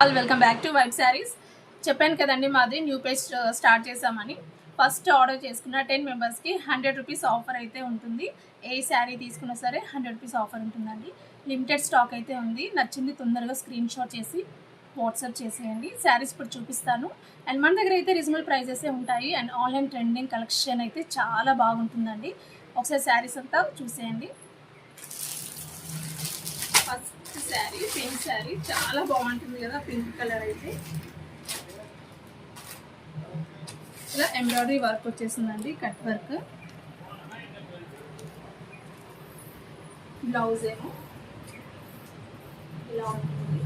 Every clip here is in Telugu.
Welcome back to vibe saris. చెప్పాను కదండి, మాది న్యూ పేజ్ స్టార్ట్ చేసామని. ఫస్ట్ ఆర్డర్ చేసుకున్న 10 మెంబర్స్కి 100 రూపీస్ ఆఫర్ అయితే ఉంటుంది. ఏ శారీ తీసుకున్నా సరే 100 రూపీస్ ఆఫర్ ఉంటుందండి. లిమిటెడ్ స్టాక్ అయితే ఉంది. నచ్చింది తొందరగా స్క్రీన్ షాట్ చేసి వాట్సాప్ చేసేయండి. శారీస్ ఇప్పుడు చూపిస్తాను. అండ్ మన దగ్గర అయితే రీజనబుల్ ప్రైజెస్ ఉంటాయి. అండ్ ఆన్లైన్ ట్రెండింగ్ కలెక్షన్ అయితే చాలా బాగుంటుందండి. ఒకసారి శారీస్ అంతా చూసేయండి. ఫస్ట్ శారీ పింక్ శారీ చాలా బాగుంటుంది కదా, పింక్ కలర్ అయితే ఇలా ఎంబ్రాయిడరీ వర్క్ వచ్చేసిందండి, కట్ వర్క్. బ్లౌజ్ ఏమో ఇలా ఉంటుంది.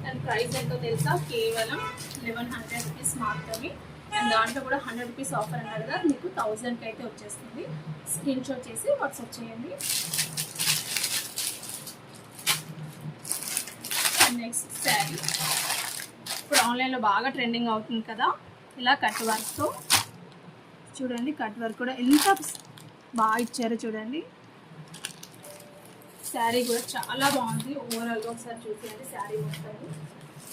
అండ్ ప్రైస్ ఎంతో తెలుసా, కేవలం 1100 రూపీస్ మాత్రమే. అండ్ దాంట్లో కూడా 100 రూపీస్ ఆఫర్ అన్నారు కదా, మీకు 1000కి అయితే వచ్చేస్తుంది. స్క్రీన్ షాట్ చేసి వాట్సాప్ చేయండి. నెక్స్ట్ శారీ ఇప్పుడు ఆన్లైన్లో బాగా ట్రెండింగ్ అవుతుంది కదా, ఇలా కట్ వర్క్తో చూడండి. కట్ వర్క్ కూడా ఎంత బాగా ఇచ్చారో చూడండి. శారీ కూడా చాలా బాగుంది. ఓవరాల్గా ఒకసారి చూసేయండి. శారీ మొత్తం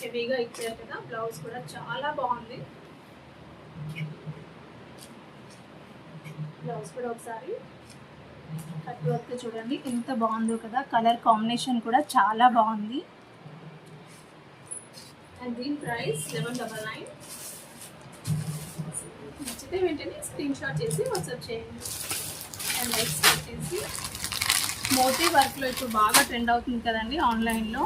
హెవీగా ఇచ్చారు కదా. బ్లౌజ్ కూడా చాలా బాగుంది. బ్లౌజ్ కూడా ఒకసారి కట్ వర్క్ చూడండి ఎంత బాగుందో కదా. కలర్ కాంబినేషన్ కూడా చాలా బాగుంది. అండ్ దీని ప్రైస్ 1199. నచ్చితే వెంటనే స్క్రీన్ షాట్ చేసి వాట్సాప్ చేయండి. అండ్ నెక్స్ట్ వచ్చేసి మోతీ వర్క్లో ఇప్పుడు బాగా ట్రెండ్ అవుతుంది కదండి ఆన్లైన్లో.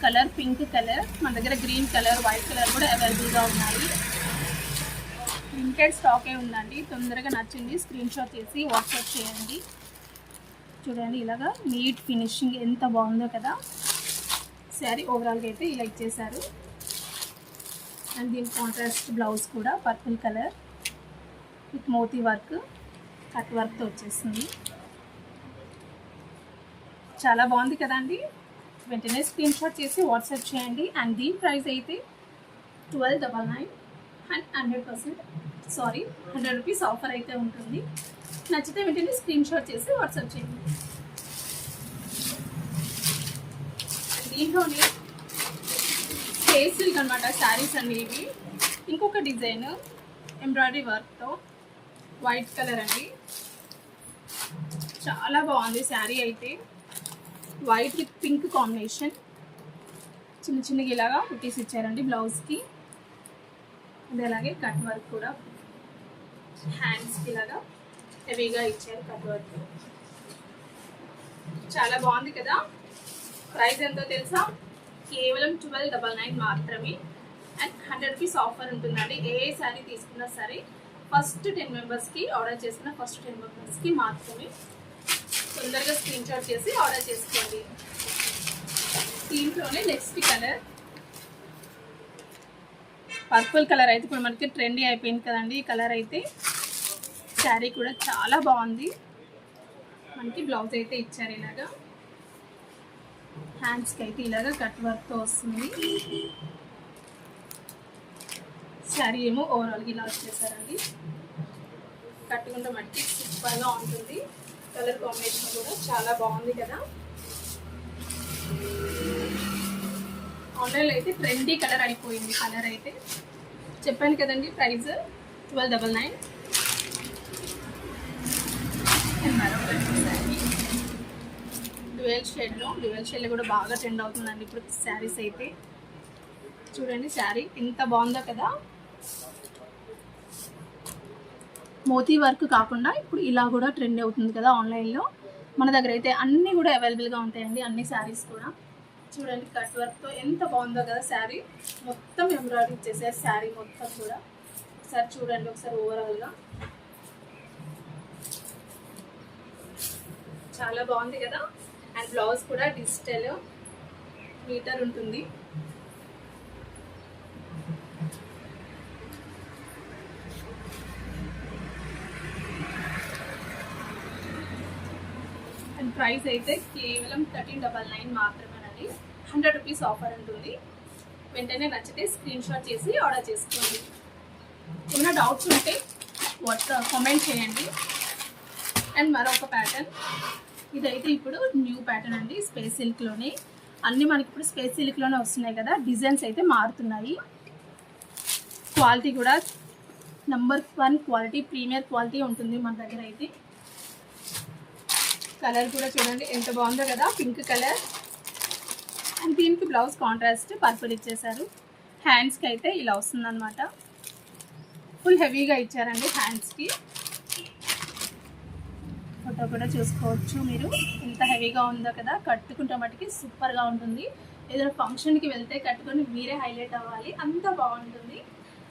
కలర్ పింక్ కలర్, మన దగ్గర గ్రీన్ కలర్, వైట్ కలర్ కూడా అవైలబుల్గా ఉన్నాయి. లిమిటెడ్ స్టాకే ఉందండి. తొందరగా నచ్చింది స్క్రీన్ షాట్ చేసి వాట్సాప్ చేయండి. చూడండి ఇలాగా నీట్ ఫినిషింగ్ ఎంత బాగుందో కదా. శారీ ఓవరాల్గా అయితే ఇలా ఇచ్చేసారు. అండ్ దీని కాంట్రాస్ట్ బ్లౌజ్ కూడా పర్పుల్ కలర్ విత్ మోతీ వర్క్, కట్ వర్క్తో వచ్చేస్తుంది. చాలా బాగుంది కదండి. వెంటనే స్క్రీన్ షాట్ చేసి వాట్సాప్ చేయండి. అండ్ దీని ప్రైస్ అయితే 1299 అండ్ 100 రూపీస్ ఆఫర్ అయితే ఉంటుంది. నచ్చితే వెంటనే స్క్రీన్ షాట్ చేసి వాట్సాప్ చేయండి. దీంట్లోనే స్పేస్ సిల్క్ అనమాట శారీస్ అండి ఇవి. ఇంకొక డిజైన్ ఎంబ్రాయిడరీ వర్క్తో వైట్ కలర్ అండి, చాలా బాగుంది శారీ అయితే. వైట్ విత్ పింక్ కాంబినేషన్, చిన్న చిన్నగా ఇలాగా కుట్టీస్ ఇచ్చారండి బ్లౌజ్కి. అది అలాగే కట్ వర్క్ కూడా హ్యాండ్స్కి ఇలాగా హెవీగా ఇచ్చారు కట్ వర్క్. చాలా బాగుంది కదా. ప్రైస్ ఎంతో తెలుసా, కేవలం 1299 మాత్రమే. అండ్ 100 రూపీస్ ఆఫర్ ఉంటుందండి. ఏ శారీ తీసుకున్నా సరే ఫస్ట్ 10 మెంబర్స్కి ఆర్డర్ చేసిన ఫస్ట్ 10 మెంబర్స్కి మాత్రమే. తొందరగా స్క్రీన్ షాట్ చేసి ఆర్డర్ చేసుకోండి. దీంట్లోనే నెక్స్ట్ కలర్ పర్పుల్ కలర్ అయితే ఇప్పుడు మనకి ట్రెండీ అయిపోయింది కదండి. ఈ కలర్ అయితే శారీ కూడా చాలా బాగుంది. మనకి బ్లౌజ్ అయితే ఇచ్చారు ఇలాగా. హ్యాండ్స్కి అయితే ఇలాగా కట్ వర్క్తో వస్తుంది. శారీ ఏమో ఓవరాల్గా ఇలా వచ్చేసారండి. కట్టుకుంటే మట్టి సూపర్గా ఉంటుంది. కలర్ కాంబినేషన్ కూడా చాలా బాగుంది కదా. ఆన్లైన్లో అయితే ట్రెండీ కలర్ అయిపోయింది. కలర్ అయితే చెప్పాను కదండి, ప్రైస్ 1299. డ్యూయల్ షేడ్లో కూడా బాగా ట్రెండ్ అవుతుందండి ఇప్పుడు శారీస్ అయితే. చూడండి శారీ ఎంత బాగుందో కదా. మోతీ వర్క్ కాకుండా ఇప్పుడు ఇలా కూడా ట్రెండ్ అవుతుంది కదా ఆన్లైన్లో. మన దగ్గర అయితే అన్నీ కూడా అవైలబుల్గా ఉంటాయండి, అన్ని శారీస్ కూడా. చూడండి కట్ వర్క్తో ఎంత బాగుందో కదా శారీ. మొత్తం ఎంబ్రాయిడరీ ఇచ్చేసారు శారీ మొత్తం కూడా. ఒకసారి చూడండి ఒకసారి ఓవరాల్గా. చాలా బాగుంది కదా. అండ్ బ్లౌజ్ కూడా డిజిటల్ మీటర్ ఉంటుంది. అండ్ ప్రైస్ అయితే కేవలం 1399 మాత్రమేనండి. 100 రూపీస్ ఆఫర్ ఉంటుంది. వెంటనే నచ్చితే స్క్రీన్ షాట్ చేసి ఆర్డర్ చేసుకోండి. ఏమైనా డౌట్స్ ఉంటే వాట్సాప్ కామెంట్ చేయండి. అండ్ మరొక ప్యాటర్న్ ఇదైతే ఇప్పుడు న్యూ ప్యాటర్న్ అండి, స్పేస్ సిల్క్లోనే. అన్నీ మనకి ఇప్పుడు స్పేస్ సిల్క్లోనే వస్తున్నాయి కదా, డిజైన్స్ అయితే మారుతున్నాయి. క్వాలిటీ కూడా #1 క్వాలిటీ, ప్రీమియర్ క్వాలిటీ ఉంటుంది మన దగ్గర అయితే. కలర్ కూడా చూడండి ఎంత బాగుందో కదా, పింక్ కలర్. అండ్ దీనికి బ్లౌజ్ కాంట్రాస్ట్ పర్పుల్ ఇచ్చేసారు. హ్యాండ్స్కి అయితే ఇలా వస్తుందన్నమాట. ఫుల్ హెవీగా ఇచ్చారండి హ్యాండ్స్కి. ఫోటో కూడా చూసుకోవచ్చు మీరు, ఎంత హెవీగా ఉందో కదా. కట్టుకుంటే మటుకి సూపర్గా ఉంటుంది. ఏదైనా ఫంక్షన్కి వెళ్తే కట్టుకొని మీరే హైలైట్ అవ్వాలి, అంత బాగుంటుంది.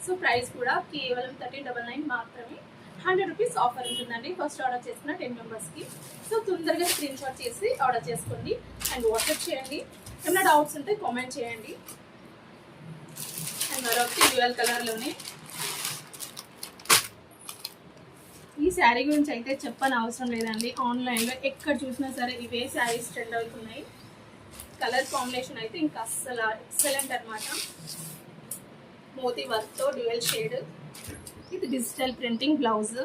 సో ప్రైస్ కూడా కేవలం 1399 మాత్రమే. 100 రూపీస్ ఆఫర్ ఉంటుందండి ఫస్ట్ ఆర్డర్ చేసుకున్న 10 మెంబర్స్కి. సో తొందరగా స్క్రీన్ షాట్ చేసి ఆర్డర్ చేసుకోండి అండ్ వాట్సాప్ చేయండి. ఏమైనా డౌట్స్ ఉంటే కామెంట్ చేయండి. అండ్ మరొకటి డ్యూయల్ కలర్లోనే. ఈ శారీ గురించి అయితే చెప్పని అవసరం లేదండి. ఆన్లైన్లో ఎక్కడ చూసినా సరే ఇవే శారీస్ ట్రెండ్ అవుతున్నాయి. కలర్ కాంబినేషన్ అయితే ఇంకా అస్సలు ఎక్సలెంట్ అనమాట. మోతీ వర్క్తో డ్యూయల్ షేడ్. ఇది డిజిటల్ ప్రింటింగ్ బ్లౌజ్.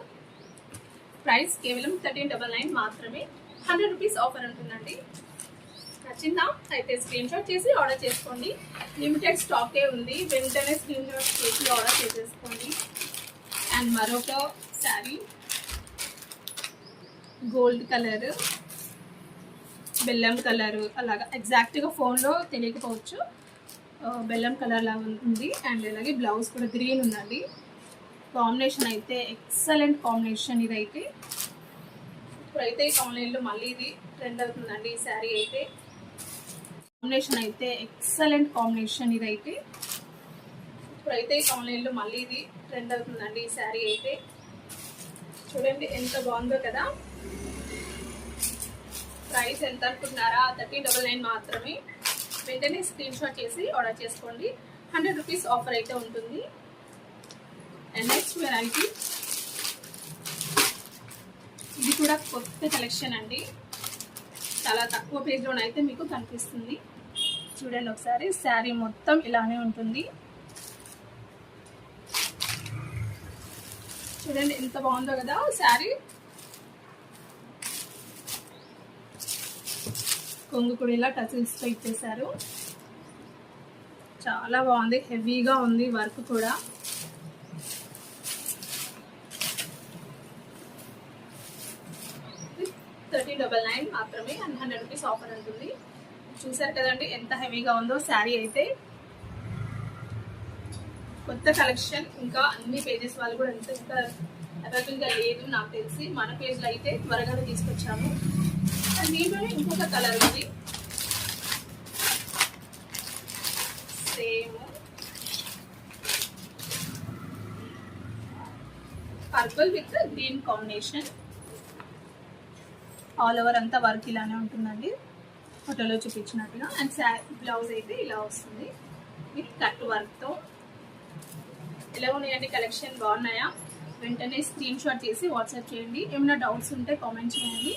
ప్రైస్ కేవలం 1399 మాత్రమే. 100 రూపీస్ ఆఫర్ ఉంటుందండి. నచ్చిందా అయితే స్క్రీన్ షాట్ చేసి ఆర్డర్ చేసుకోండి. లిమిటెడ్ స్టాకే ఉంది, వెంటనే స్క్రీన్ షాట్ చేసి ఆర్డర్ చేసేసుకోండి. అండ్ మరొక శారీ గోల్డ్ కలర్, బెల్లం కలర్, అలాగా ఎగ్జాక్ట్గా ఫోన్లో తెలియకపోవచ్చు. బెల్లం కలర్ లాగా ఉంది. అండ్ అలాగే బ్లౌజ్ కూడా గ్రీన్ ఉందండి. కాంబినేషన్ అయితే ఎక్సలెంట్ కాంబినేషన్. ఇదైతే ఇప్పుడైతే ఆన్లైన్లో మళ్ళీ ఇది ట్రెండ్ అవుతుందండి. ఈ శారీ అయితే కాంబినేషన్ అయితే ఎక్సలెంట్ కాంబినేషన్. ఇదైతే ఇప్పుడైతే ఆన్లైన్లో మళ్ళీ ఇది ట్రెండ్ అవుతుందండి. ఈ శారీ అయితే చూడండి ఎంత బాగుందో కదా. ప్రైస్ ఎంత అనుకుంటున్నారా? 1399 మాత్రమే. వెంటనే స్క్రీన్ షాట్ చేసి ఆర్డర్ చేసుకోండి. 100 రూపీస్ ఆఫర్ అయితే ఉంటుంది. అండ్ నెక్స్ట్ వెరైటీ, ఇది కూడా కొత్త కలెక్షన్ అండి. చాలా తక్కువ పేజ్లోనైతే మీకు కనిపిస్తుంది. చూడండి ఒకసారి, శారీ మొత్తం ఇలానే ఉంటుంది. చూడండి ఎంత బాగుందో కదా శారీ. కొంగు కూడా ఇలా టచిల్స్తో ఇచ్చేసారు. చాలా బాగుంది, హెవీగా ఉంది వర్క్ కూడా. $1399 మాత్రమే. అండ్ 100 రూపీస్ ఆఫర్ ఉంటుంది. చూసారు కదండి ఎంత హెవీగా ఉందో శారీ అయితే. కొత్త కలెక్షన్, ఇంకా అన్ని పేజెస్ వాళ్ళు కూడా ఇంకా అవైలబుల్గా లేదు నాకు తెలిసి. మన పేజ్లో అయితే త్వరగానే తీసుకొచ్చాము. అండ్ దీంట్లోనే ఇంకొక కలర్ ఉంది, same purple with green combination. All over అంతా వర్క్ ఇలానే ఉంటుందండి, ఫోటోలో చూపించినట్టుగా. అండ్ బ్లౌజ్ అయితే ఇలా వస్తుంది విత్ కట్ వర్క్తో. ఎలా ఉన్నాయండి కలెక్షన్? బాగున్నాయా? వెంటనే స్క్రీన్ షాట్ చేసి వాట్సాప్ చేయండి. ఏమైనా డౌట్స్ ఉంటే కామెంట్ చేయండి.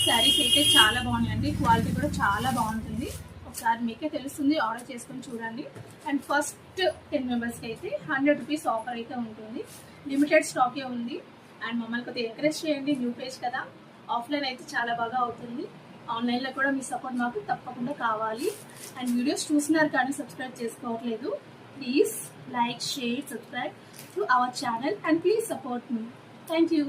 శారీస్ అయితే చాలా బాగున్నాయండి, క్వాలిటీ కూడా చాలా బాగుంటుంది. ఒకసారి మీకే తెలుస్తుంది, ఆర్డర్ చేసుకొని చూడండి. అండ్ ఫస్ట్ 10 మెంబర్స్కి అయితే 100 రూపీస్ ఆఫర్ అయితే ఉంటుంది. లిమిటెడ్ స్టాకే ఉంది. అండ్ మమ్మల్ని కొద్దిగా ఎంకరేజ్ చేయండి, న్యూ పేజ్ కదా. ఆఫ్లైన్ అయితే చాలా బాగా అవుతుంది, ఆన్లైన్లో కూడా మీ సపోర్ట్ మాకు తప్పకుండా కావాలి. అండ్ వీడియోస్ చూస్తున్నారు కానీ సబ్స్క్రైబ్ చేసుకోవట్లేదు. Please like, share, subscribe to our channel and please support me. Thank you.